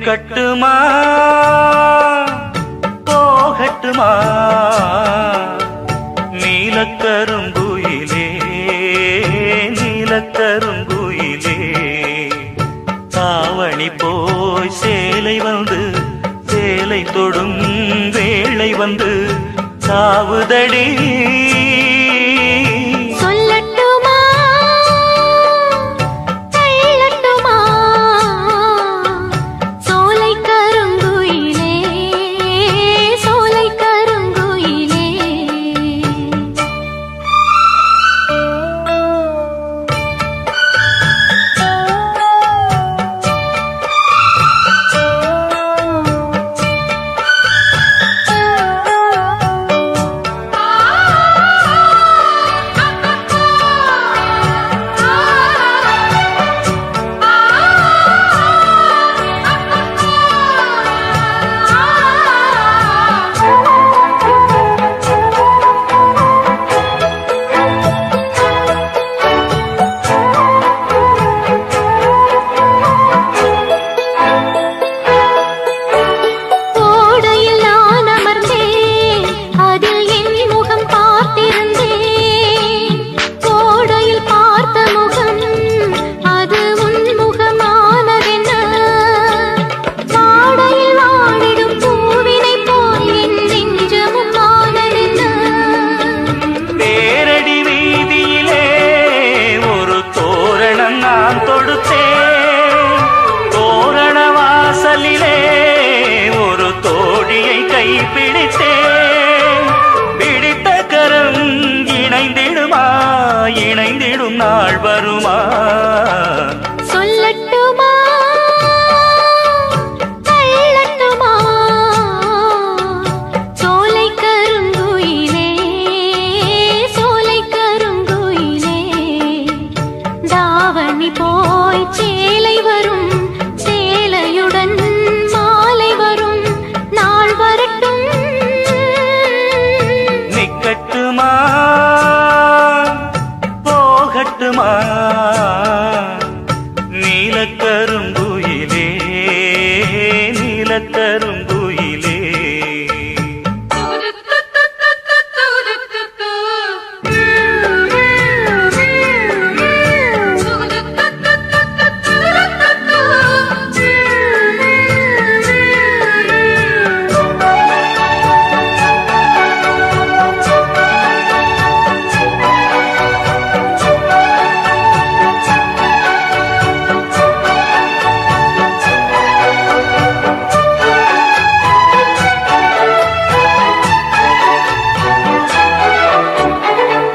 நிக்கட்டுமா போகட்டுமா நீலக்கருங்குயிலே நீலக்கருங்குயிலே தாவணி போய் சேலை வந்து சேலை தொடும் வேளை வந்து சாவுதடி இணைந்திடும் நாள் வருமா சொல்லட்டுமா தள்ளட்டுமா சோலை கருங்குயிலே சோலை கருங்குயிலே தாவணி போய் சேலை வரும் சேலையுடன் மாலை வரும் நாள் வரட்டும் நிக்கட்டுமா நீலக்கருங்குயிலே நீலக்கருங்குயிலே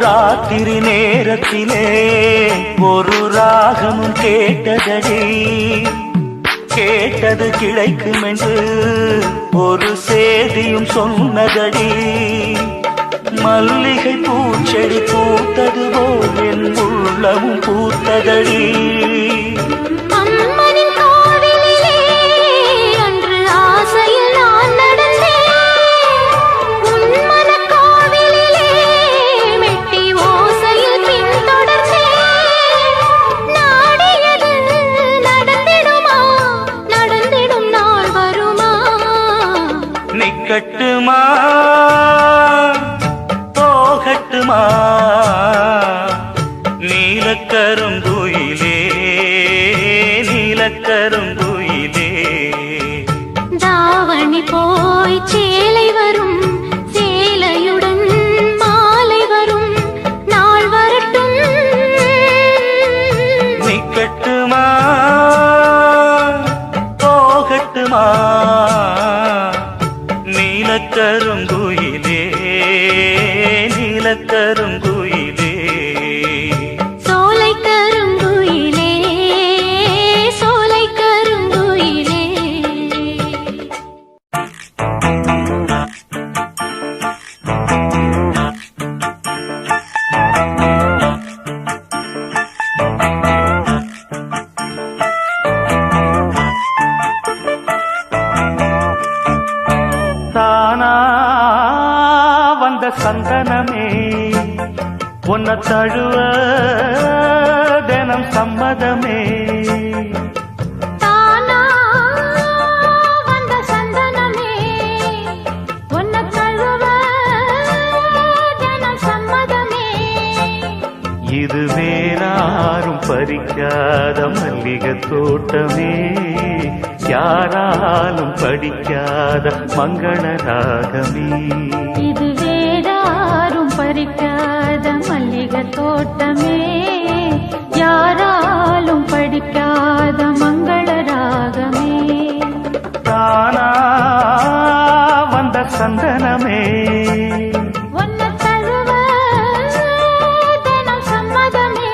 ராத்திரி நேரத்திலே ஒரு ராகமும் கேட்டதடி கேட்டது கிடைக்கும் என்று ஒரு சேதியும் சொன்னதடி மல்லிகை பூச்செடி பூத்தது போல் என் உள்ளமும் பூத்ததடி நிக்கட்டுமா போகட்டுமா நீலக்கருங்குயிலே நீலக்கருங்குயிலே தாவணி போய் சேலை வரும் சேலையுடன் மாலை வரும் நாள் வரட்டும் நிக்கட்டுமா போகட்டுமா நீலக்கருங்குயிலே நீலக்கருங்குயிலே சோலை கருங்குயிலே சோலை கருங்குயிலே தானா வந்த சந்தனமே உன்னை தழுவ தினம் சம்மதமே தானா பறிக்காத மல்லிகை தோட்டமே, யாராலும் படிக்காத மங்கள ராகமே. இது வேறாரும் பறிக்காத மல்லிகை தோட்டமே, யாராலும் படிக்காத மங்கள ராகமே. தானா வந்த சந்தனமே, ஒன்ன தழுவ தினம் சம்மதமே.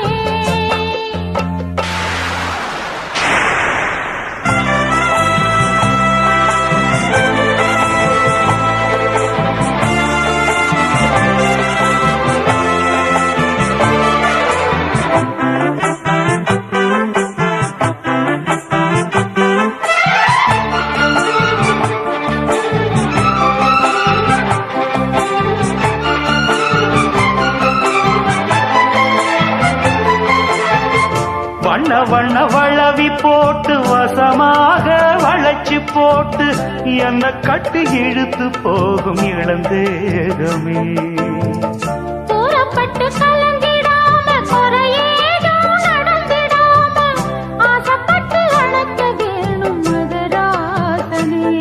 வண்ண வண்ண வளவி போட்டு வசமாக வளைச்சு போட்டு என்ன கட்டி இழுத்து போகும் இளந்தேகமே. தூரப்பட்டு கலந்திடாம குறையேதும் நடந்திடாம ஆசைப்பட்டு அழைக்க வேணும் மகராசனே.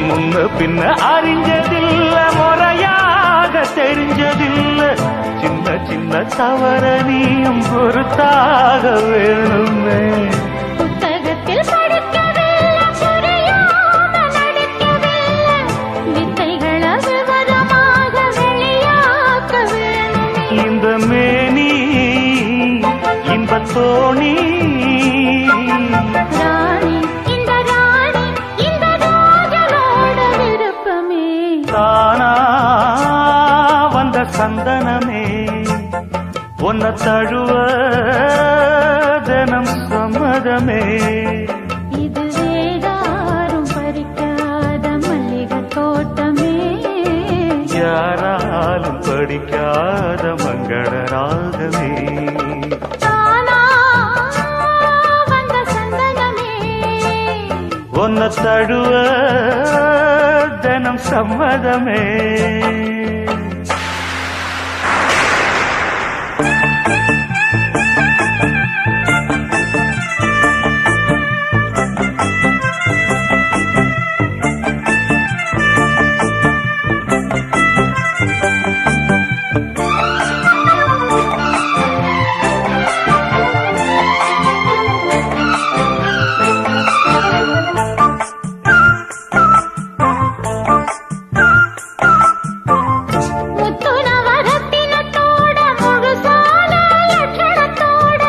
முன்ன பின்ன அறிஞ்சதில்ல, முறையாக தெரிஞ்சதில்ல, சின்ன சின்ன தவற நீயும் பொறுத்தாக வேணுமே. புத்தகத்தில் படிக்கவில்லை, புரியாம நடிக்கவில்லை, வித்தைகளை விவரமாக வெளியாக்க வேணுமே. இந்த மேனி இன்ப தோணி, ராணி இந்த ராணி இந்த ராஜனோட விருப்பமே. தானா வந்த சந்தனமே, உன்னை தழுவ தினம் சம்மதமே. இது வேறாரும் பறிக்காத மல்லிகை தோட்டமே, யாராலும் படிக்காத மங்கள ராகமே. தானா வந்த சந்தனமே, உன்னை தழுவ தினம் சம்மதமே. முத்துனவரத்தினத்தோட முழுசால லட்சணத்தோட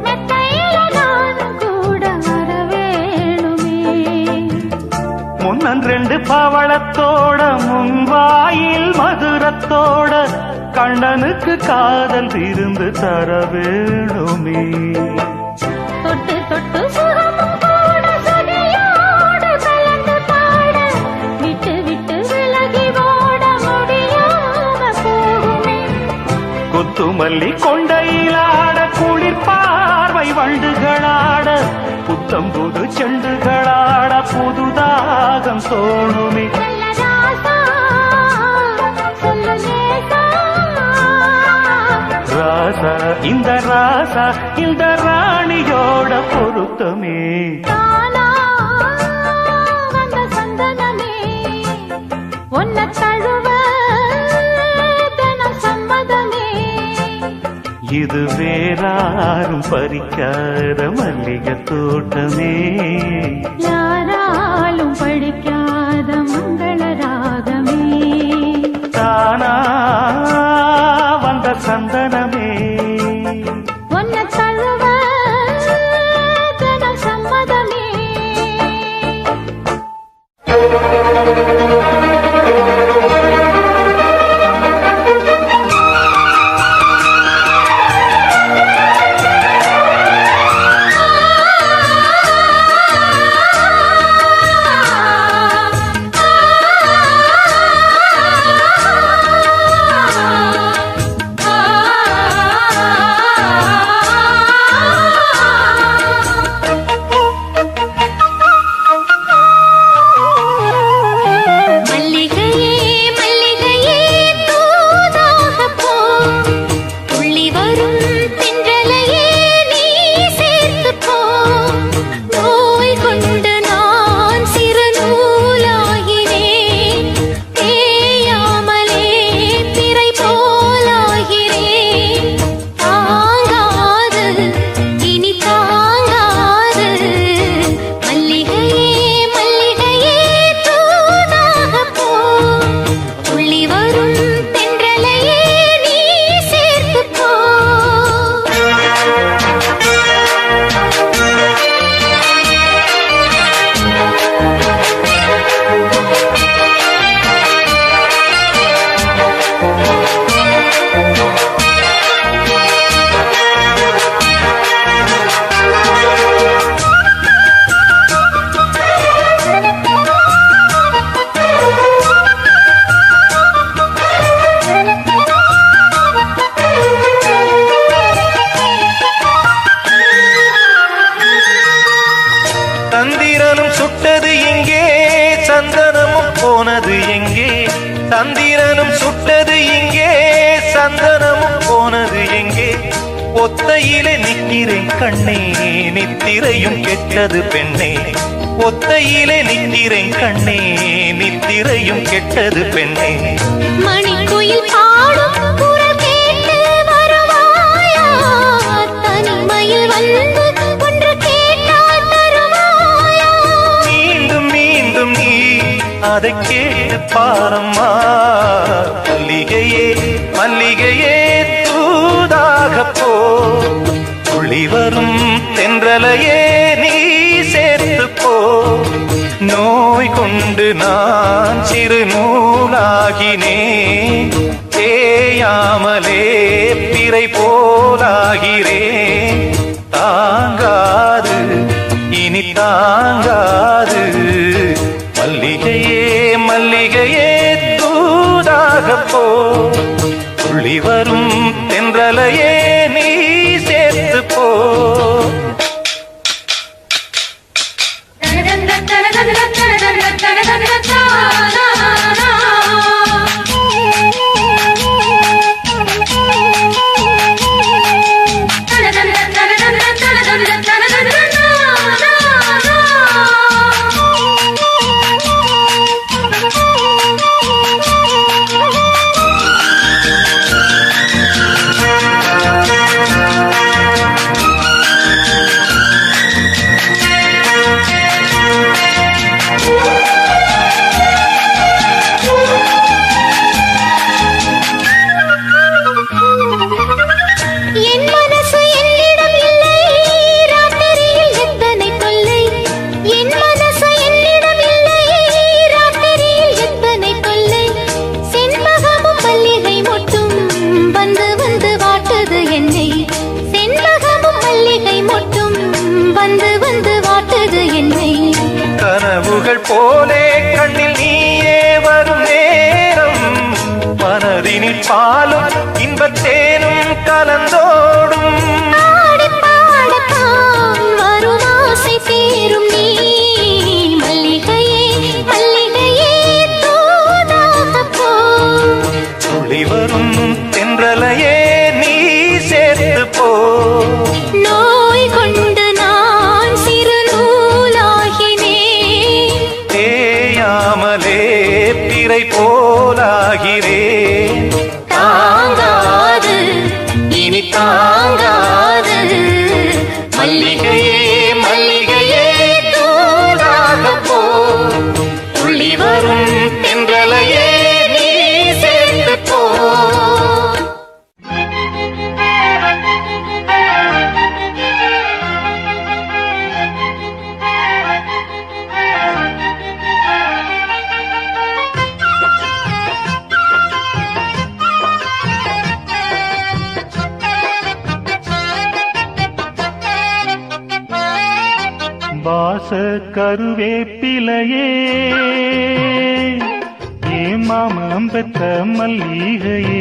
மெத்தையில நானும் கூட வர வேணுமே. முன்னன் ரெண்டு பவளத்தோட முன்வாயில் மதுரத்தோட கண்ணனுக்கு காதல் விருந்து தர வேணுமே. தொட்டு தொட்டு சுகமும் கூட சுதியோடு கலந்து பாட, விட்டு விட்டு விலகி ஓட முடியாம போகுமே. கொத்துமல்லி கொண்டையிலாட, குளிர் பார்வை வண்டுகளாட, புத்தம் புது செண்டுகளாட, புதுதாகம் தோணுமே. நல்ல ராசா சொல்லு லேசா, ராசா இந்த ராசா இந்த ராணியோட பொருத்தமே. தானா வந்த சந்தனமே, ஒன்ன தழுவ தினம் சம்மதமே. இது வேறாரும் பறிக்காத மல்லிகை தோட்டமே, யாராலும் படிக்காத மங்கள ராகமே. தானா வந்த சந்தனமே, ஒன்ன தழுவ தினம் சம்மதமே. சந்திரனும் சுட்டது இங்கே சந்தனமும் போனது எங்கே ஒத்தையிலே நிற்கிறேன் கண்ணே நித்திரையும் கெட்டது பெண்ணே ஒத்தையிலே நிற்கிறேன் கண்ணே நித்திரையும் கெட்டது பெண்ணே மணிக்குயில் பாடும் குரல் கேட்டு வருவாயா தனிமையில் வந்து ஒன்று கேட்டால் தருவாயா மீண்டும் மீண்டும் நீ அதை கேட்டு பாரம்மா மல்லிகையே மல்லிகையே தூதாக போ துளி வரும் தென்றலையே நீ சேர்த்து போ நோய் கொண்டு நான் சிறு நூலாகினேன் தேயாமலே பிறை போலாகிறேன் தாங்காது இனி தாங்காது மல்லிகையே மல்லிகையே தூதாக போ துளி வரும் தென்றலையே நீ சேர்த்து போ கனவுகள் போலே கண்ணில் நீயே வரும் நேரம் மனதினில் பாலும் இன்பத்தேனும் கலந்தோடும் துளி வரும் தென்றலையே நீ சேர்த்து போ நோய் கொண்டு நான் சிறு நூலாகினேன் தேயாமலே பிறை போலாகிறேன் தாங்காது இனி தாங்காது மல்லிகையே மல்லிகையே தூதாக போ துளி வரும் தென்றலையே நீ சேர்த்து போ வாச கருவேப்பிலையே ஏ மாமம் பெற்ற மல்லிகையே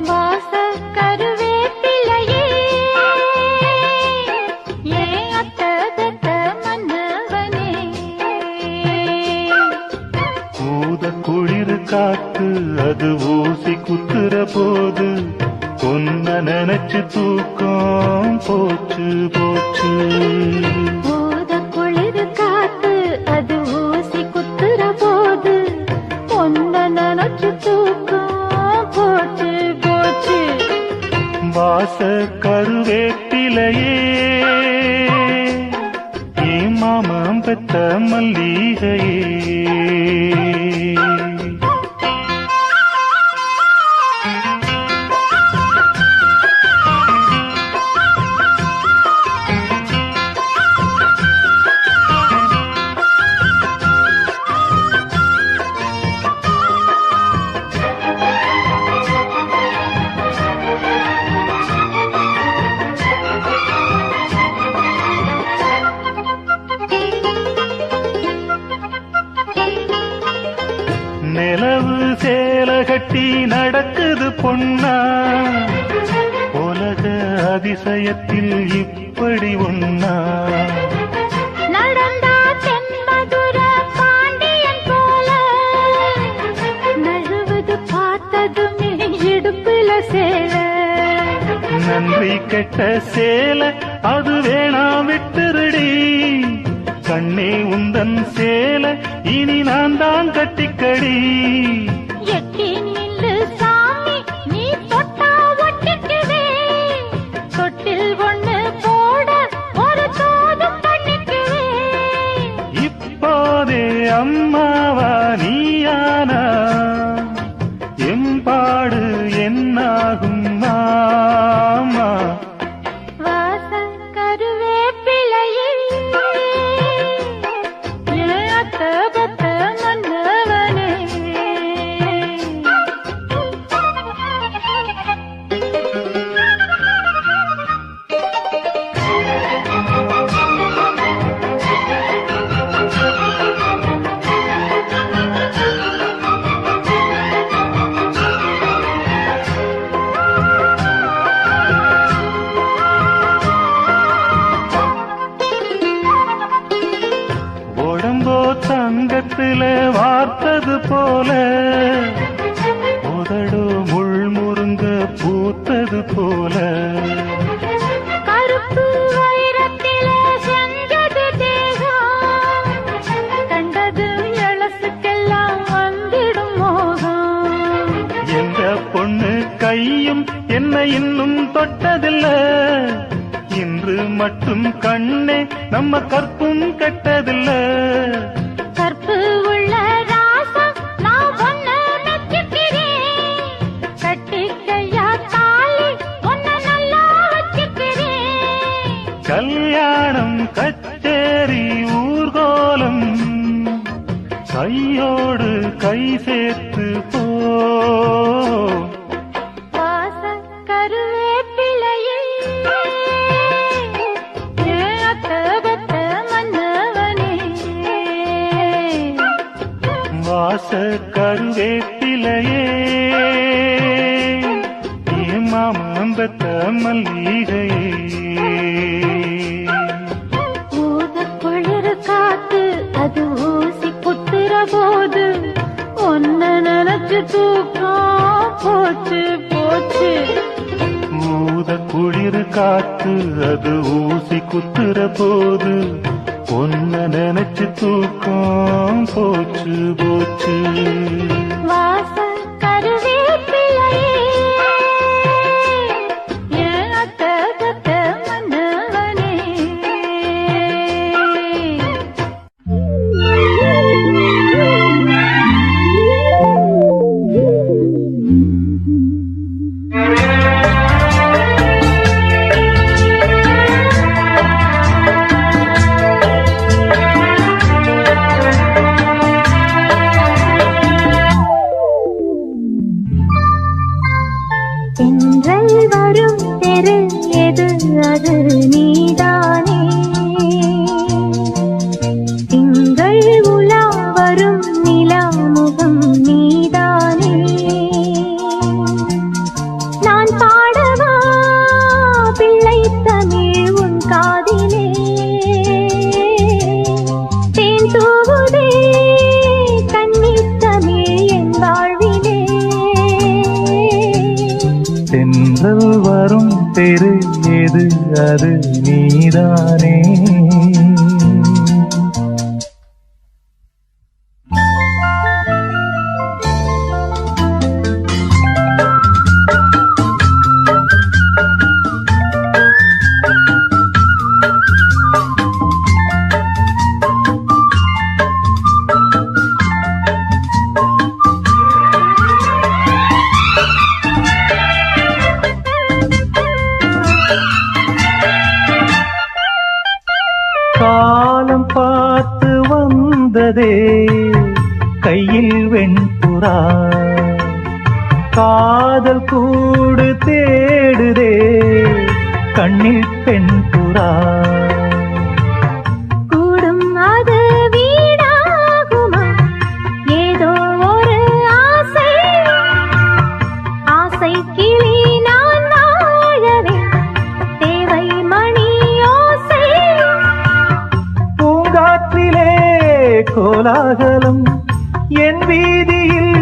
வாச கருவேப்பிலையே ஏ அத்ததத்த மன்னவனே ஊத குளிர் காத்து அது ஊசி குத்துற போது பொன்ன நினைச்சு தூக்கம் போச்சு போச்சு ஊத குளிர் காத்து அது ஊசி குத்துற போது பொன்ன நினைச்சு தூக்கம் போச்சு போச்சு வாச கருவேப்பிலையே ஏ மாமம் பெற்ற மல்லிகையே நிலவு சேல கட்டி நடக்குது பொன்னா உலக அதிசயத்தில் இப்படி ஒன்னா நடந்தா தென்மதுர பாண்டியன் போல நன்றி கெட்ட சேலை அது வேணாம் விட்டுருடி. கண்ணே உந்தன் சேலை இனி நான் தான் கட்டிக்கடி. எட்டி நில்லு சாமி, நீ தொட்டா ஒட்டிக்குவே. தொட்டில் ஒண்ணு போட ஒரு தோதும் பண்ணிக்குவே. இப்போதே அம்மாவா நீயானா எம்பாடு என்னாகும் மாமா. வாசல் கருவேப்பிலையே, என் அத்தை பத்த மன்னவனே. உடம்போ தங்கத்தில வார்த்தது போல, உதடோ முள் முருங்க பூத்தது போல. கருப்பு வைரத்திலே செஞ்சது தேகம், கண்டது எழசுக்கெல்லாம் வந்திடும் மோகம். எந்த பொண்ணு கையும் என்ன இன்னும் தொட்டதில்ல, இன்று மட்டும் கண்ணே நம்ம கற்பும் கெட்டதில்ல. கற்பு உள்ள ராசம் நான் ஒன்ன மெச்சுக்கிறேன். கட்டிக்கையா தாலி ஒன்ன நல்லா வச்சுக்கிறேன். கல்யாணம் கச்சேரி ஊர்கோலம் கையோடு கை சேர்த்து போ. வாசல் கருவேப்பிலையே, என் அத்தை பத்த மன்னவனே. வாச கருவேப்பிலையே, என் மாமன் பெத்த மல்லிகையே. ஊத குளிர் காத்து அது ஊசி குத்துற போது ஒன்ன நினைச்சு தூக்கம் போச்சு போச்சு. ஊத குளிர் காத்து அது ஊசி குத்துற போது ஒன்ன நினைச்சு தூக்கம் போச்சு போச்சு. வாசல் கருவேப்பிலையே, என் அத்தை பத்த மன்னவனே. தென்றல் வரும் தெரு எது அது நீதானே. திங்கள் உலா வரும் நிலா முகம் நீதானே. நான் பாடவா பிள்ளை தமிழ் உன் காதிலே. தேன் தூவுதே கண்ணீர் தமிழ் என் வாழ்விலே. தென்றல் வரும் தெரு எது அது நீதானே. காலம் பார்த்து வந்ததே கையில் வெண்புறா, காதல் கூடு தேடுதே கண்ணில் பெண்புறா. கூடும் அது வீடாகுமா ஏதோ ஒரு ஆசை. ஆசை கிளி நான் வாழவே தேவை மணி ஓசை. பூங்காற்றிலே கோலாகலம் என் வீதியில்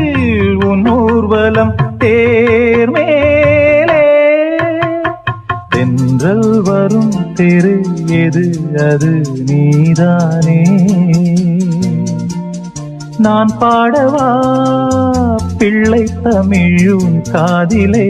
உன் ஊர்வலம் தேர்மேலே. தெரு எது அது நீதானே. நான் பாடவா பிள்ளை தமிழும் காதிலே.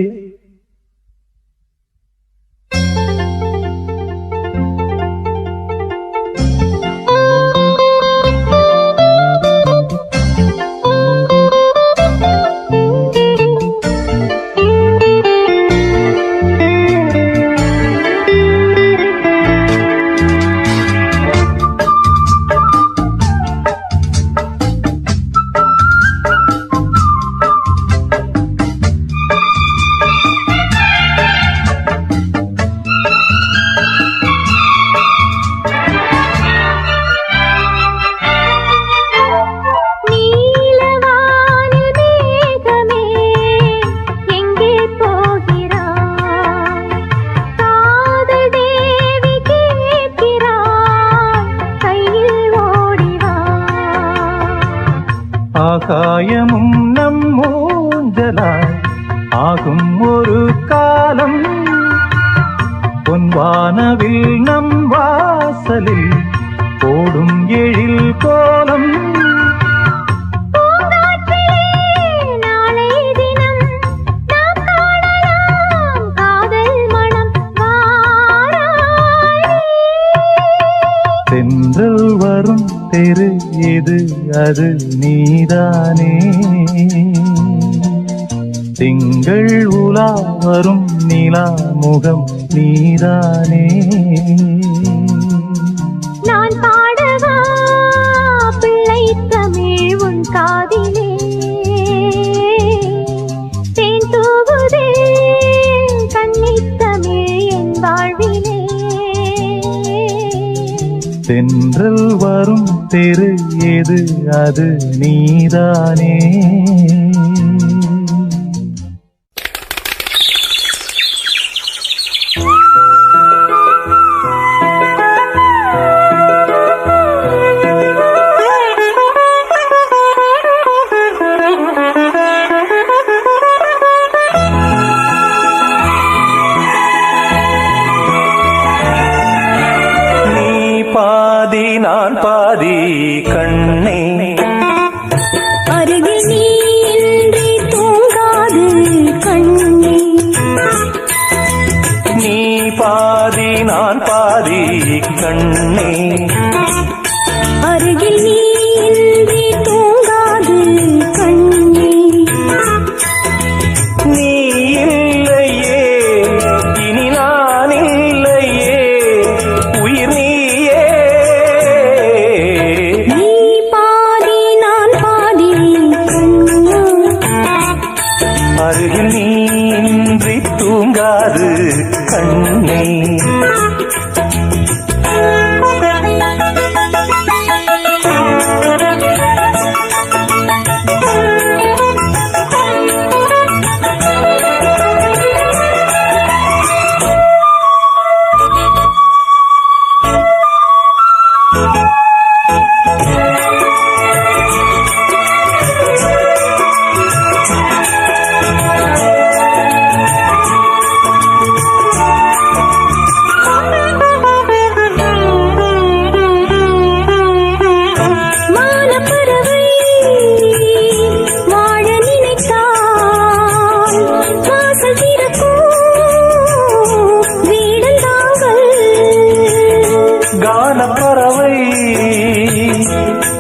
ஆகாயமும் நம் மூஞ்சலாய் ஆகும் ஒரு காலம். பொன்வானவில் நம் வாசலில் ஓடும் எழில் கோலம். தென்றல் வரும் தெரு எது அது நீதானே. திங்கள் உலா வரும் நிலா முகம் நீதானே. நான் பாடவா பிள்ளை தமிழ் உன் காதிலே. தேன் தூவுதே கன்னித் தமிழ் என் வாழ்விலே. தென்றல் வரும் தெரு எது அது நீதானே. நான் பாதி கண்ணே. அருகில் நீ இன்றி தூங்காது கண்ணே. நீ பாதி நான் பாதி கண்ணே. அருகில் நீ இன்றி தூங்காது கண்ணே. நீ இல்லையே இனி நான் இல்லையே உயிர் நீயே. அருகில் நீ இன்றி தூங்காது கண்ணே.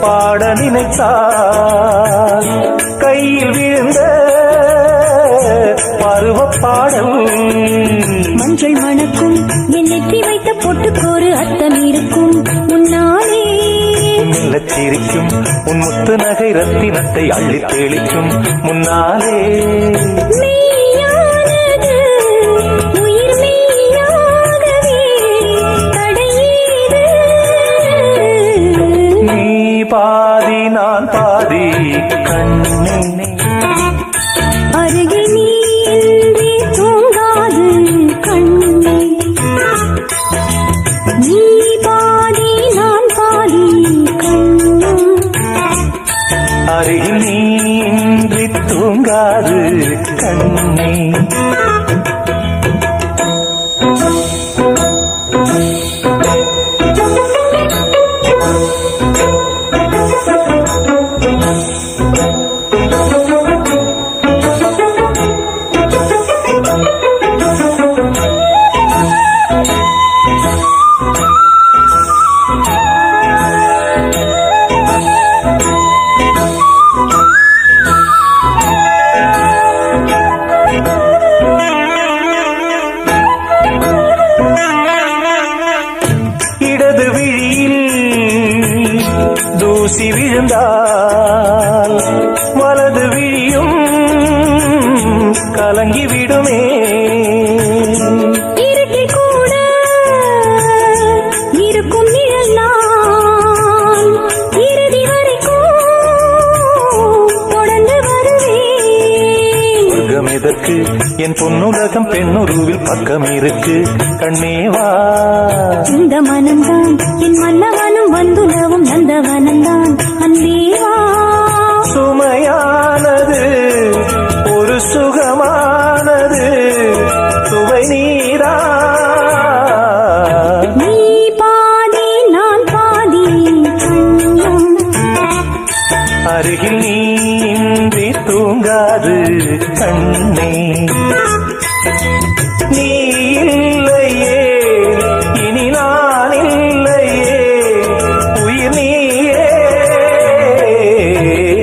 பாட நினைத்தால் கையில் விழுந்த பருவ பாடல். மஞ்சள் மணக்கும் என் நெற்றி வைத்த பொட்டுக்கோரு அர்த்தம் இருக்கும் முன்னாலே. சிரிக்கும் உன் முத்து நகை ரத்தினத்தை அள்ளி தெளிக்கும் முன்னாலே. பாதி நான் பாதி கண்ணே. அருகில் நீ இன்றி தூங்காது கண்ணே. நீ பாதி நான் பாதி கண்ணே. அருகில் நீ இன்றி தூங்காது கண்ணே. பார்த்தால் வலது விழியும் கலங்கிவிடுமே. இருட்டில் கூட இருக்கும் நிழல் நான் இறுதி வரைக்கும் தொடர்ந்து வருவேன். சொர்க்கம் எதற்கு என் பொன்னுலகம் பெண்ணுருவில் பக்கம் இருக்கு கண்ணேவா. இந்த மனம்தான் என் மன்னவனும் வந்துலவும் நந்தவனந்தான் அன்பேவா. சுமையானது ஒரு சுகமானது சுவை நீரா. நீ பாதி நான் பாதி கண்ணம். அருகில் நீ இன்றி தூங்காது கண்ணே. நீ இல்லையே இனி நான் இல்லையே உயிர் நீயே.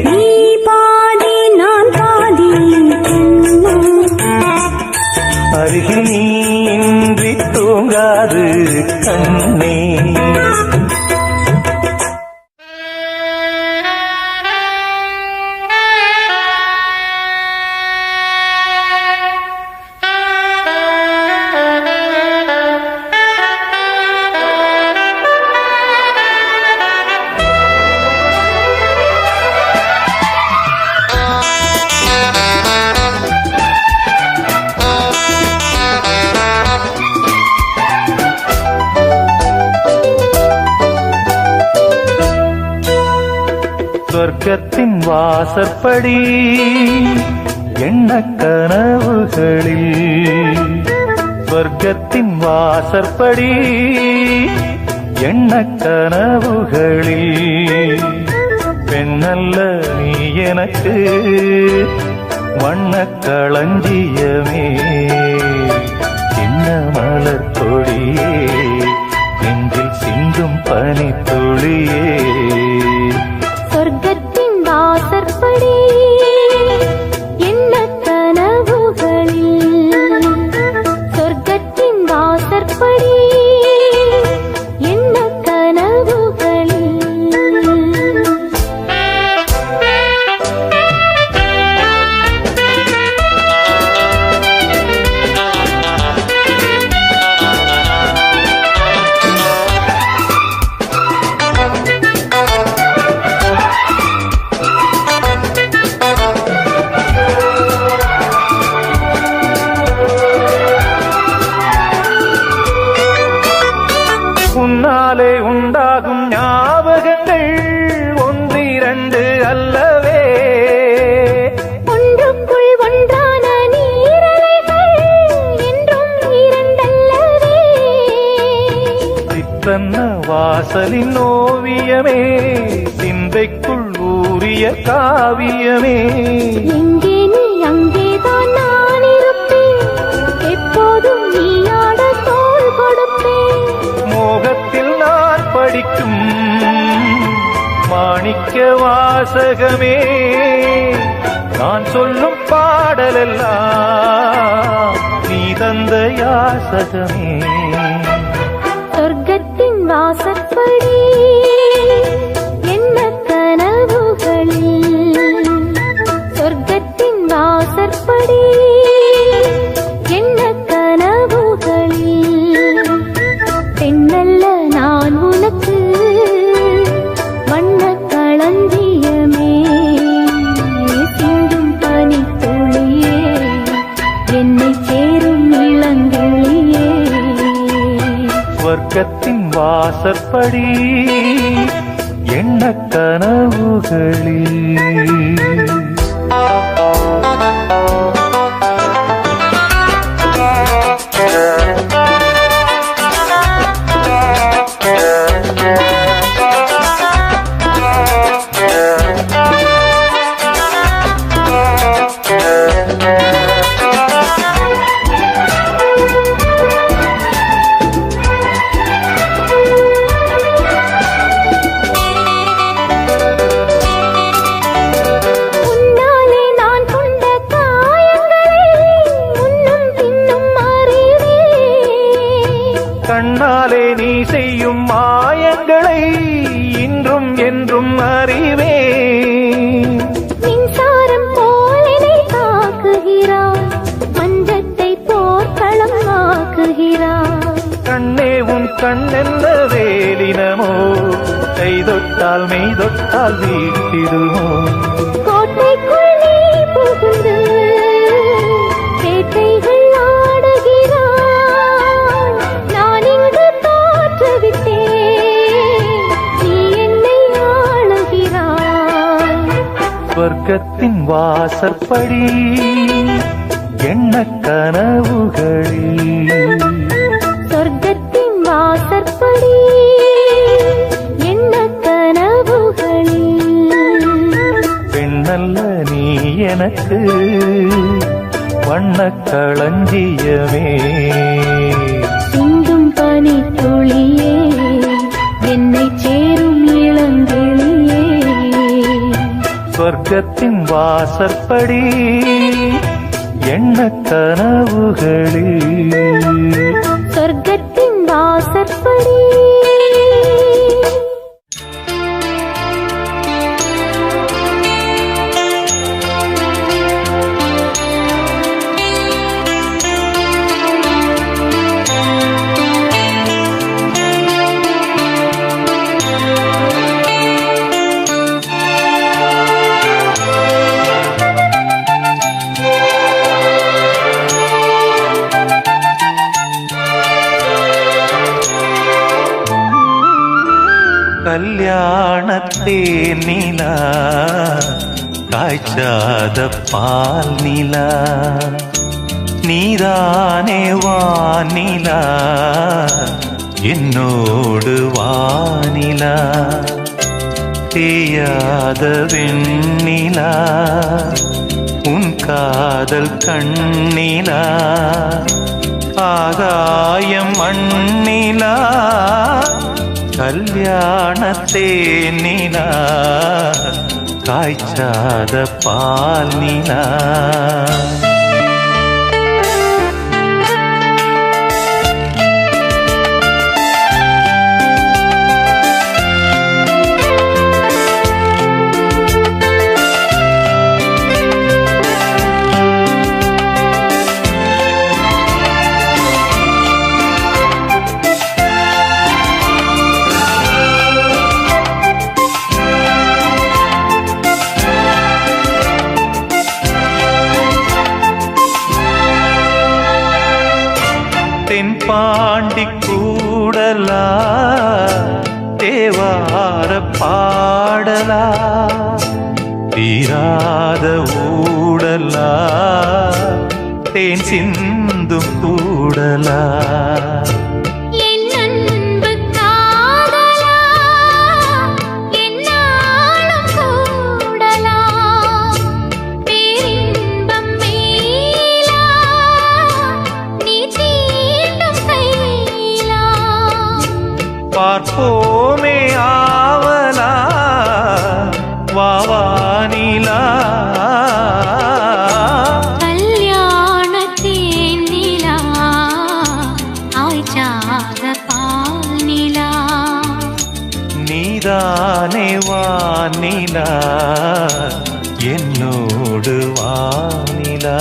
நீ பாதி நான் பாதி கண்ணம். அருகில் நீ இன்றி தூங்காது கண்ணே. சொர்க்கத்தின் வாசற்படி எண்ண கனவுகளில். சொர்க்கத்தின் வாசற்படி எண்ண கனவுகளில். பெண்ணல்ல நீ எனக்கு வண்ணக் களஞ்சியமே. சின்ன மலர் கொடியே நெஞ்சில் சிந்தும் பனித்துளியே. சொர்க்கத்தின் வாசற்படி என்ன கனவுகளில். சொர்க்கத்தின் வாசற்படி என்ன கனவுகளில். உன்னாலே உண்டாகும் ஞாபகங்கள் ஒன்றிரண்டு அல்லவே. ஒன்றுக்குள் ஒன்றான நீரலைகள் என்றும் இரண்டல்லவே. சித்தன்ன வாசலின் ஓவியமே சிந்தைக்குள் ஊறிய காவியமே. எங்கே நீ அங்கேதான் நான் இருப்பேன். எப்போதும் நீ ஆட தோள் கொடுப்பேன். மோகத்தில் நான் படிக்கும் மாணிக்க வாசகமே. நான் சொல்லும் பாடலெல்லாம் நீ தந்த யாசகமே. சொர்க்கத்தின் வாசற்படி என்ன கனவுகளில். சொர்க்கத்தின் வாசற்படி என்ன கனவுகளில். பெண்ணல்ல நான் உனக்கு வண்ணக் களஞ்சியமே. சிந்தும் பனித்துளியே என்னை சேரும் இளங்கிளியே. சொர்க்கத்தின் வாசற்படி எண்ண கனவுகளில். கண்ணாலே நீ செய்யும் மாயங்களை இன்றும் என்றும் அறிவேன். பார்த்திடுவோம். கோட்டைக்குள் நீ புகுந்து வேட்டைகள் ஆடுகிறாய். நான் இங்கு தோற்றுவிட்டேன், நீ என்னை ஆளுகிறாய். சொர்க்கத்தின் வாசற்படி எண்ண கனவுகளில், சொர்க்கத்தின் வாசற்படி என்ன கனவுகளில். பெண்ணல்ல நீ எனக்கு வண்ணக் களஞ்சியமே. சிந்தும் பனி துளியே என்னை சேரும் இளங்கிளியே. சொர்க்கத்தின் வாசற்படி எண்ண கனவுகளில், சொர்க்கத்தின் வாசற்படி. கல்யாணத்தே நிலா காய்ச்சாத பால் நிலா, நீதானே வானிலா என்னோடு வானிலா. தேயாத வெண்ணிலா உன் காதல் கண்ணிலா, ஆகாயம் மண்ணிலா. கல்யாணத்தே நிலா காய்ச்சாத பால் நிலா. தென்பாண்டி கூடலா தேவார பாடலா, தீராத ஊடலா தேன் சிந்தும் கூடலா. என் அன்பு காதலா என்னாலும் கூடலா, பேரின்பம் மேலா நீ தீண்டும் கையிலா. பார்ப்போமே ஆவலா வாவானிலா. கல்யாணத்தேன் நிலா ஆய்ச்சாத பால் நிலா. நீதானே வானிலா என்னோடு வானிலா.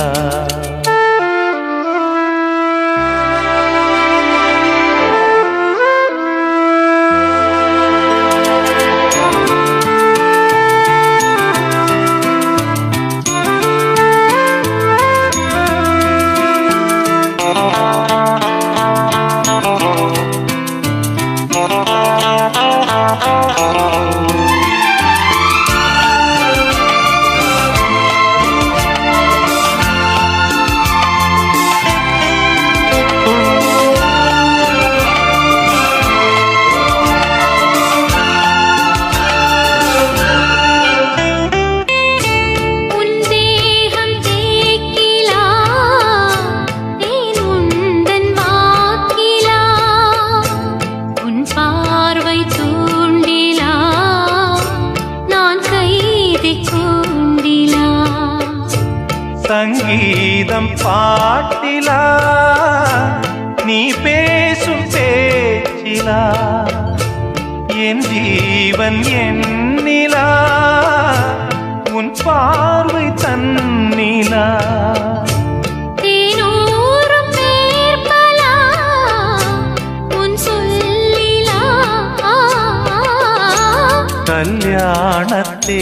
சங்கீதம் பாட்டிலா நீ பேசும் பேச்சிலா என் ஜீவன் என்னிலா உன் பார்வை தன்னிலா கல்யாணத்தே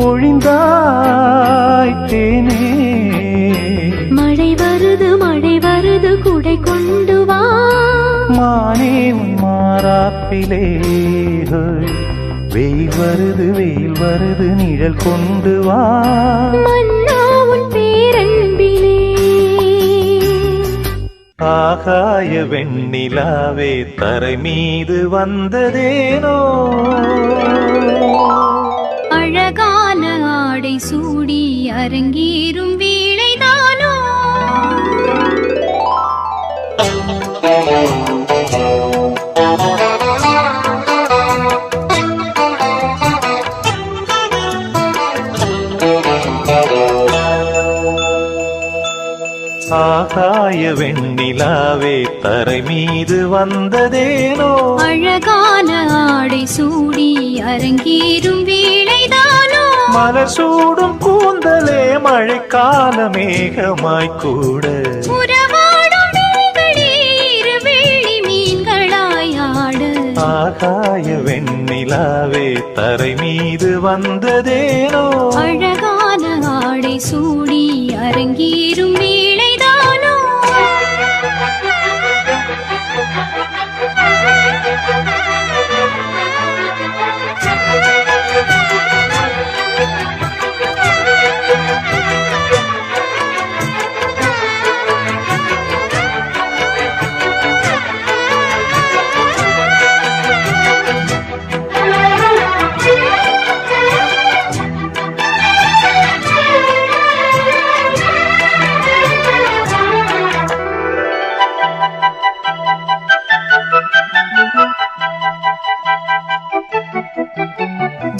பொழிந்தாய் தேனே. மழை வருது குடை கொண்டு வா. மானே உன் மாறாப்பிலே வெயில் வருது நிழல் கொண்டு வா. மன்னா உன் பேரன்பிலே. ஆகாய வெண்ணிலாவே தரை மீது வந்ததேனோ. அழகான ஆடை சூடி அரங்கேறும் வேளைதானோ. ஆகாய வெண்ணிலாவே தரை மீது வந்ததேனோ. அழகான ஆடை சூடி அரங்கேறும் வேளைதானோ. மலர் சூடும் கூந்தலே மழைக்கால மேகமாய் கூட. உறவாடும் நீங்களே இரு வெள்ளி மீன்களாய் ஆட. ஆகாய வெண்ணிலாவே தரை மீது வந்ததேனோ. அழகான ஆடை சூடி அரங்கேறும் வேளைதானோ.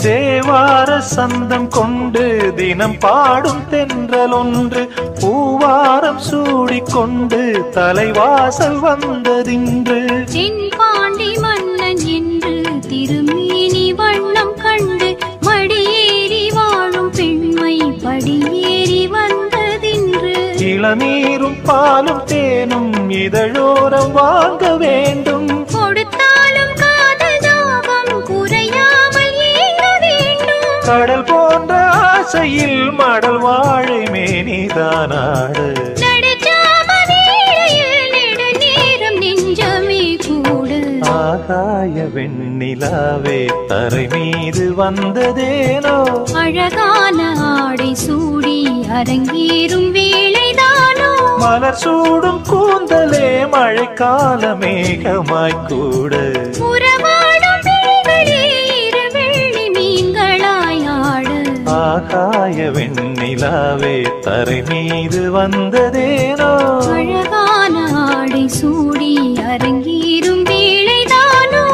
தேவார சந்தம் கொண்டு தினம் பாடும் தென்றல் ஒன்று பூவாரம் சூடிக்கொண்டு தலைவாசல் வந்ததின்று. தென்பாண்டி மன்னன் என்று திருமேனி வண்ணம் கண்டு மடியேறி வாழும் பெண்மை படியேறி வந்ததின்று. இளநீரும் பாலும் தேனும் இதழோரம் வாங்க வேண்டும். கொடுத்தாலும் காதல் தாபம் குறையாமல் ஏங்க வேண்டும். கடல் போன்ற ஆசையில் மடல் வாழை மேனிதானாடு. நடுச்சாம வேளையில் நெடுநேரம் நெஞ்சமே கூட. ஆகாய வெண்ணிலாவே தரை மீது வந்ததேனோ. அழகான ஆடை சூடி அரங்கேறும் வேளைதானோ. மலர் சூடும் கூந்தலே மழைக்கால மேகமாய் கூட. உறவாடும் விழிகளே இரு வெள்ளி மீன்களாய் ஆட. ஆகாய வெண்ணிலாவே தரை மீது வந்ததேனோ. அழகான ஆடை சூடி அரங்கேறும் வேளைதானோ.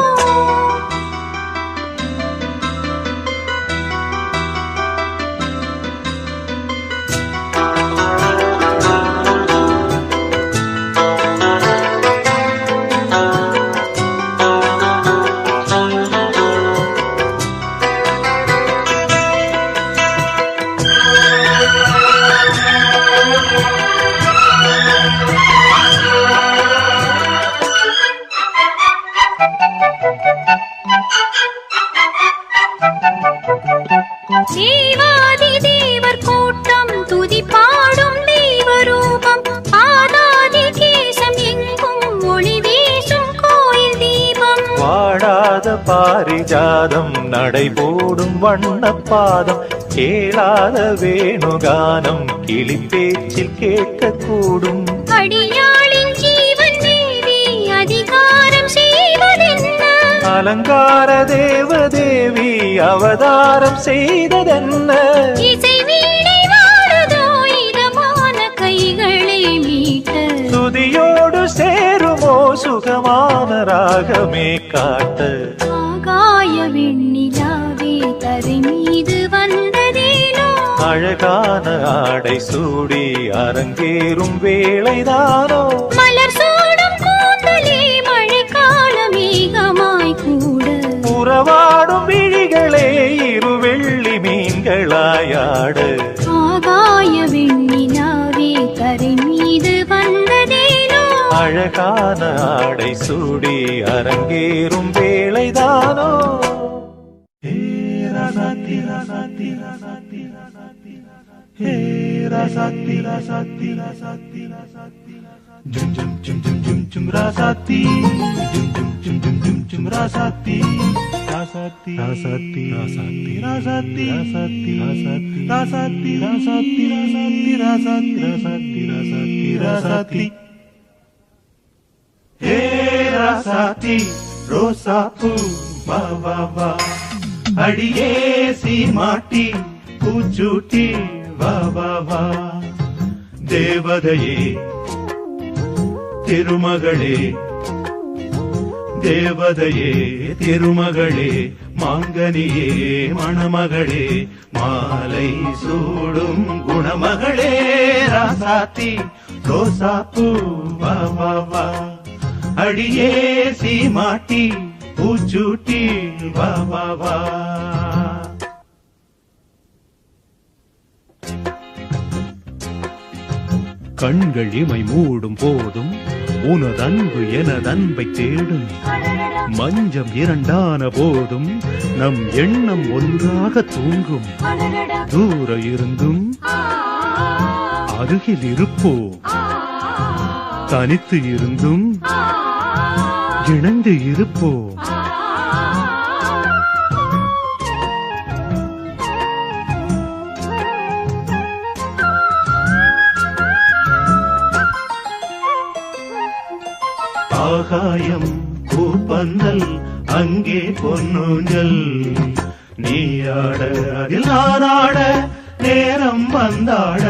தேவாதி தேவர் கூட்டம் துதி பாடும் தெய்வரூபம். ஆதாதி கேசம் எங்கும் ஒளி வீசும் கோயில் தீபம். வாடாத பாரிஜாதம் நடைபோடும் வண்ணப்பாதம். கேளாத வேணுகானம் கிளிப்பேச்சில் கேட்கக்கூடும். அடியாளின் ஜீவன் தேவி அதிகாரம் செய்வதென்ன. அலங்கார தேவதேவி அவதாரம் செய்ததென்ன. இசை வீணை வாழுதோ இதமான கைகளை மீட்ட. துதியோடு சேருமோ சுகமான ராகமே காட்ட. ஆகாய வெண்ணிலாவே தரை மீது வந்ததேனோ. அழகான ஆடை சூடி அரங்கேறும் வேளைதானோ. மலர் சூடும் கூந்தலே மழைக்கால மேகமாய் கூட. உறவாடும் விழிகளே இரு வெள்ளி மீன்களாயாடு. ஆகாய வெண்ணிலாவே தரை மீது வந்ததேனோ. அழகான ஆடை சூடி அரங்கேறும் வேளைதானோ. ராசாத்தி ராசாத்தி ராசாத்தி ராசாத்தி ஹே ராசாத்தி ராசாத்தி ராசாத்தி ராசாத்தி ஜும் ஜும் ஜும் ஜும் ஜும் ஜும் ராசாத்தி ஜும் ஜும் ஜும் ஜும் ஜும் ஜும் ராசாத்தி ராசாத்தி ராசாத்தி ராசாத்தி ராசாத்தி ராசாத்தி ராசாத்தி ராசாத்தி ராசாத்தி ராசாத்தி ராசாத்தி ராசாத்தி ராசாத்தி ராசாத்தி ஹே ராசாத்தி ரோசாப்பூ வா வா வா அடியே சீமாட்டி பூச்சூட்டி வா வா வா தேவதையே திருமகளே தேவதையே திருமகளே மாங்கனியே மணமகளே மாலை சூடும் குணமகளே ராசாத்தி ரோசாப்பூ வா வா வா அடியே சீமாட்டி பூச்சூட்டி வா வா வா கண்கள் இமை மூடும் போதும் உனதன்பு எனதன்பை தேடும் மஞ்சம் இரண்டான போதும் நம் எண்ணம் ஒன்றாக தூங்கும் தூர இருந்தும் அருகில் இருப்போம் தனித்து இருந்தும் இணைந்து இருப்போம் ஆகாயம் பூப்பந்தல் அங்கே பொன்னூஞ்சல் நீயாட அதில் நானாட நேரம் வந்தாட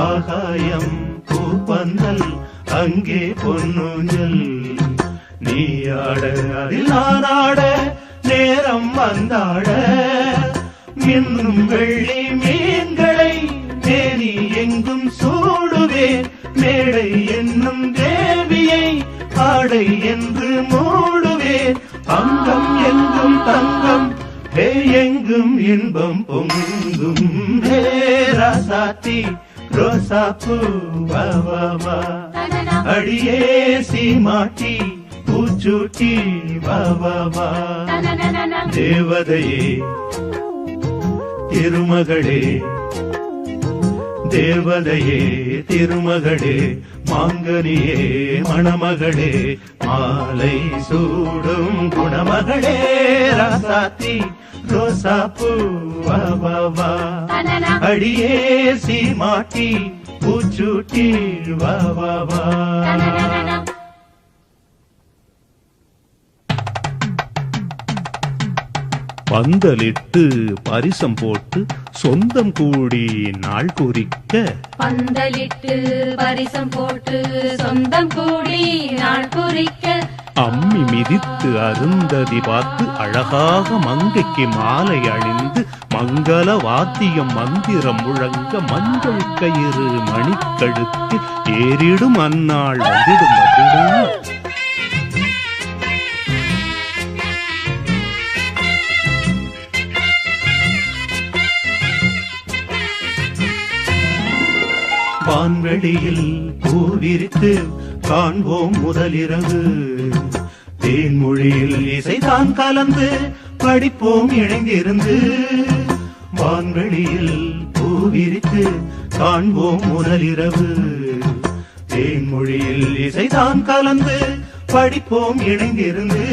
ஆகாயம் பூப்பந்தல் அங்கே பொன்னூஞ்சல் நீயாட அதில் நானாட நேரம் வந்தாட இன்னும் வெள்ளி மீன்களை தேனி எங்கும் சூடுவேன் மேடை என்னும் தேவியை ஆடை என்று மூடுவேன் அங்கம் எங்கும் தங்கம் ஹே எங்கும் இன்பம் பொங்கும் ஹே ராசாத்தி ரோசாப்பூ வா வா வா அடியே சீமாட்டி பூச்சூட்டி வா வா வா தேவதையே திருமகளே தேவதையே திருமகளே மாங்கனியே மணமகளே மாலை சூடும் குணமகளே ராசாத்தி ரோசாப்பூ வா வா வா அடியே சீமாட்டி பூச்சூட்டி வா வா வா பந்தலிட்டு பரிசம் போட்டு சொந்தம் கூடி நாள் குறிக்க பந்தலிட்டு பரிசம் போட்டு சொந்தம் கூடி நாள் குறிக்க அம்மி மிதித்து அருந்ததி பார்த்து அழகாக மங்கைக்கு மாலை அணிந்து மங்கள வாத்தியம் மந்திரம் முழங்க மஞ்சள் கயிறு மணிக்கழுத்து ஏறிடும் அந்நாள் வந்திடும் வந்திடும் வான்வெளியில் பூவிரித்து காண்போம் முதலிரவு தேன்மொழியில் இசைதான் கலந்து படிப்போம் இணைந்திருந்து வான்வெளியில் பூவிரித்து காண்போம் முதலிரவு தேன்மொழியில் இசைதான் கலந்து படிப்போம் இணைந்திருந்து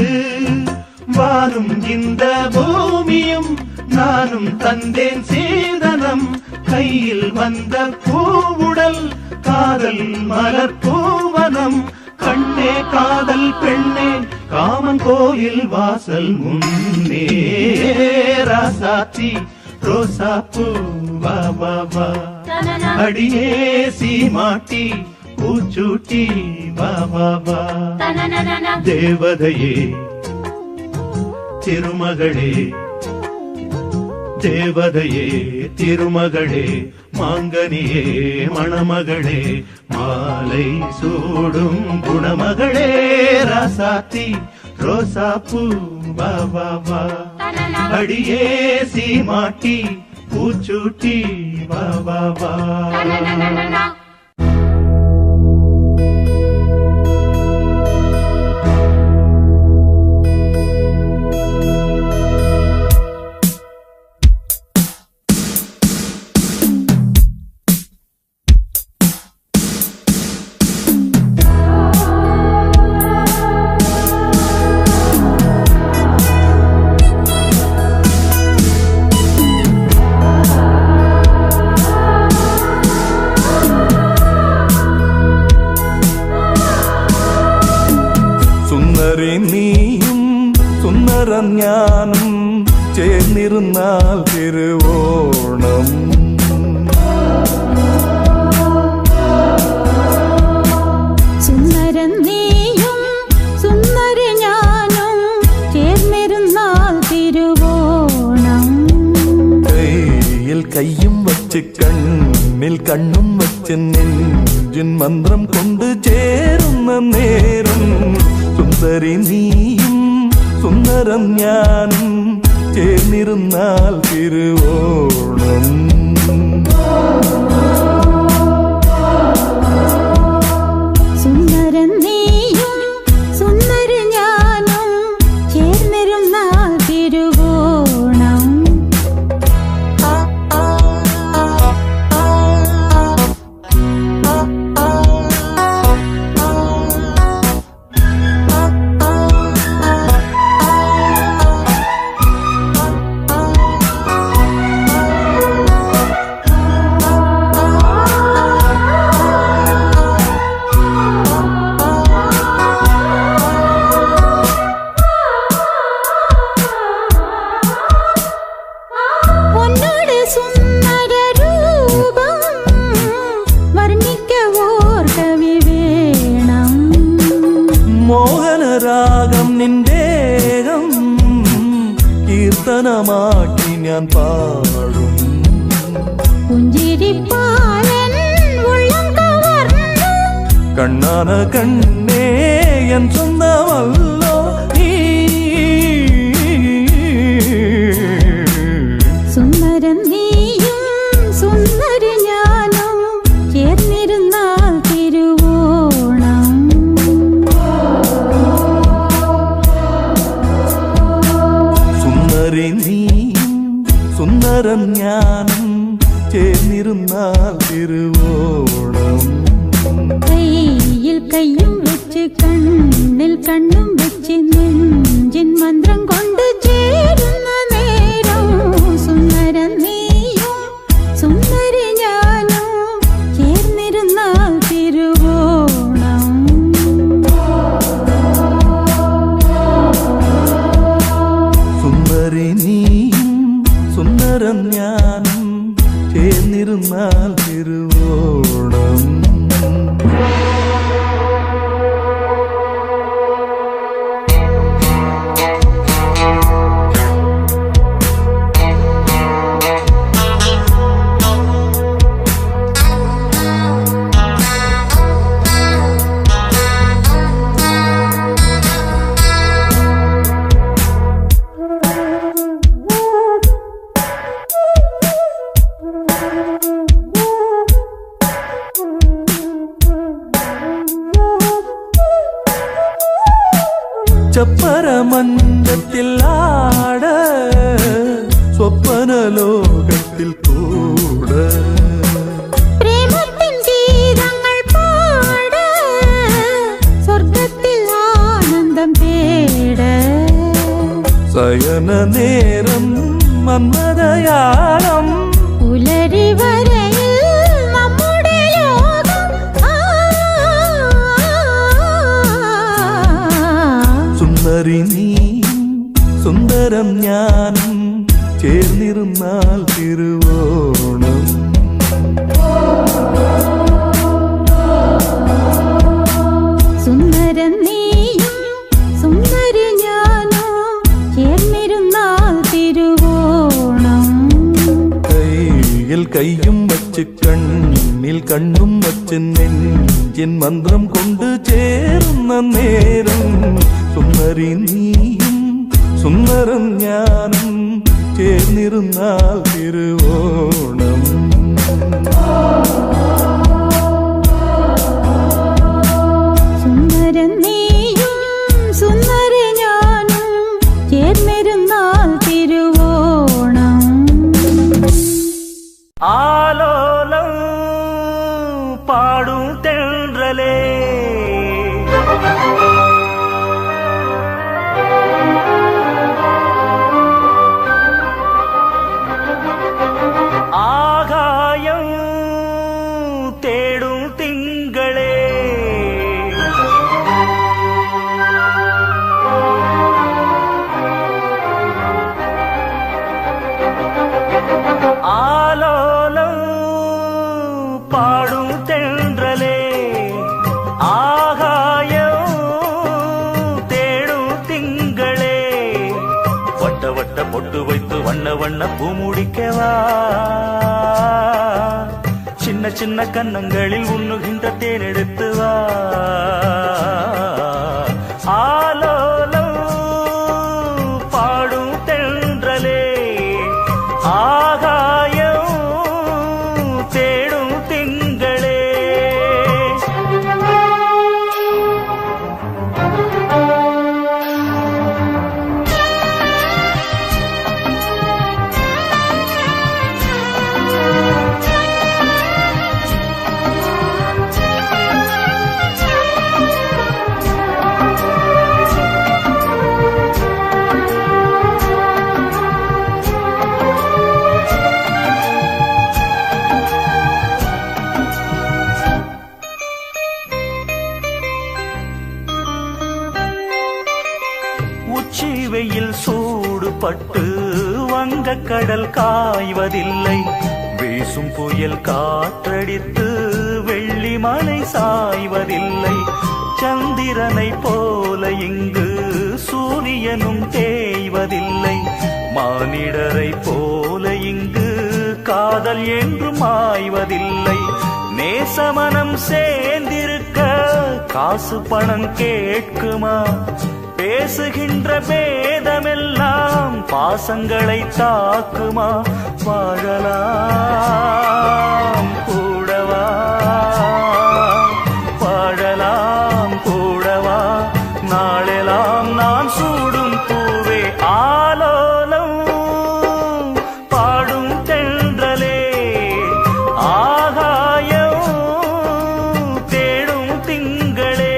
வானும் இந்த பூமியும் நானும் தந்தேன் சீதனம் கையில் வந்த பூவுடல் காதல் மலர் பூவனம் கண்ணே காதல் பெண்ணே காமன் கோயில் வாசல் முன்னே ராசாத்தி ரோசாப்பூ வா வா வா அடியே சீமாட்டி பூச்சூட்டி வா வா வா தேவதையே திருமகளே தேவதையே திருமகளே மாங்கனியே மணமகளே மாலை சூடும் குணமகளே ராசாத்தி ரோசாப்பூ வா வா வா அடியே சீமாட்டி பூச்சூட்டி வா வா வா സുന്ദരി നീയും സുന്ദരം ഞാനും ചേർന്നിരുന്നാൽ തിരുവോണം. സുന്ദരൻ നീയും സുന്ദരി ഞാനും ചേർന്നിരുന്നാൽ തിരുവോണം. കയ്യിൽ കയ്യും വച്ച് കണ്ണിൽ കണ്ണും വച്ച് നെഞ്ചിൻ മന്ത്രം കൊണ്ട് ചേരുന്ന നേരം സുന്ദരി നീയും സുന്ദരം ഞാനും ചേർന്നിരുന്നാൽ തിരുവോണം. സുന്ദരൻ നീയും സുന്ദരി ഞാനും ചേർന്നിരുന്നാൽ തിരുവോണം. മോഹനരാഗം നിന്റേകം കീർത്തനമാക്കി ഞാൻ പാടും. പുഞ്ചിരിപ്പാലൻ ഉള്ളം കവർന്നു കണ്ണാന കണ്ണേ എൻ സ്വന്തമല്ലോ നീ. സുന്ദരൻ നീയും സുന്ദരി ഞാനും ചേർന്നിരുന്നാൽ തിരുവോണം. സുന്ദരി നീയും സുന്ദരം ഞാനും ചേർന്നിരുന്നാൽ തിരുവോണം. കയ്യിൽ കയ്യും വെച്ച് കണ്ണിൽ കണ്ണും വെച്ച് നെഞ്ചിൻ മന്ത്രം കൊണ്ട് ചേരുന്ന നേരം സുന്ദരൻ നീയും സുന്ദരി ഞാനും ചേർന്നിരുന്നാൽ തിരുവോണം. സുന്ദരി നീയും സുന്ദരം ഞാനും ചേർന്നിരുന്നാൽ തിരുവോണം. ചപ്പരമഞ്ചത്തിൽ ആട സ്വപ്ന ലോകത്തിൽ കൂട പ്രേമത്തിൻ ഗീതങ്ങൾ പാട സ്വർഗത്തിൽ ആനന്ദം തേട. ശയന നേരം മന്മദയാളം പുലരി വരയിൽ നമ്മുടെ ലോകം. സുന്ദരി നീയും സുന്ദരം ഞാനും ചേർന്നിരുന്നാൽ തിരുവോണം. സുന്ദരൻ നീയും സുന്ദരി ഞാനും ചേർന്നിരുന്നാൽ തിരുവോണം. കയ്യിൽ കയ്യും വച്ച് കണ്ണിൽ കണ്ണും വച്ച് നെഞ്ചിൻ മന്ത്രം കൊണ്ട് ചേരുന്ന നേരം സുന്ദരി നീയും സുന്ദരം ഞാനും ചേർന്നിരുന്നാൽ തിരുവോണം. സുന്ദരൻ നീയും സുന്ദരി ഞാനും ചേർന്നിരുന്നാൽ തിരുവോണം. ആലോലം പാടും തെன்றலே ആകായം തേടും തിങ്കളേ பாடும் தென்றலே ஆகாயம் தேடும் திங்களே வட்ட வட்ட பொட்டு வைத்து வண்ண வண்ண பூ முடிக்கவா சின்ன சின்ன கன்னங்களில் உண்ணுகின்ற தேனெடுத்து வா ஆலோலம் பாடும் தென்றலே ஆகாயம் தேடும் திங்களே உச்சி வெயில் சூடுபட்டு வங்க கடல் காய்வதில்லை வீசும் புயல் காற்றடித்து வெள்ளி மலை சாய்வதில்லை சந்திரனை போல இங்கு சூரியனும் தேய்வதில்லை மானிடரை போல இங்கு காதல் என்றும் மாய்வதில்லை நேசமனம் சேர்ந்திருக்க காசு பணம் கேட்குமா பேசுகின்ற பேதமெல்லாம் பாசங்களை தாக்குமா வாழலாம் கூடவா வாழலாம் கூடவா நாளெல்லாம் நான் சூடும் பூவே ஆலோலம் பாடும் தென்றலே ஆகாயம் தேடும் திங்களே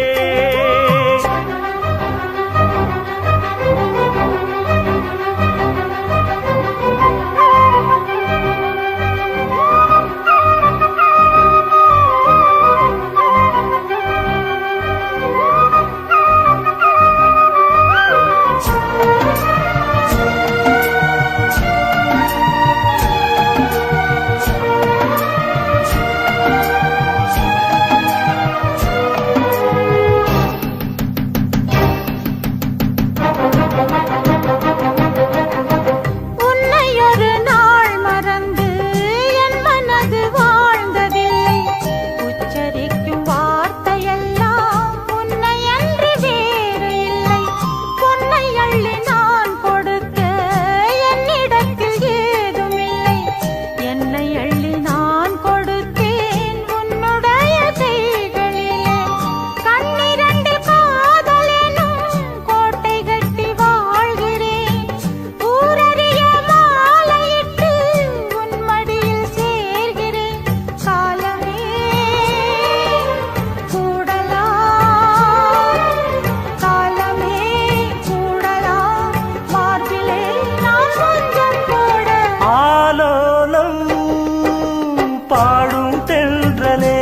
பாடும் தென்றலே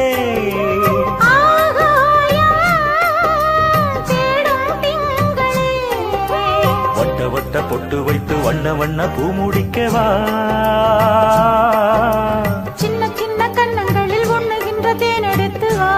வட்ட வட்ட பொட்டு வைத்து வண்ண வண்ண பூ முடிக்கவா சின்ன சின்ன கன்னங்களில் உண்ணுகின்ற தேனெடுத்து வா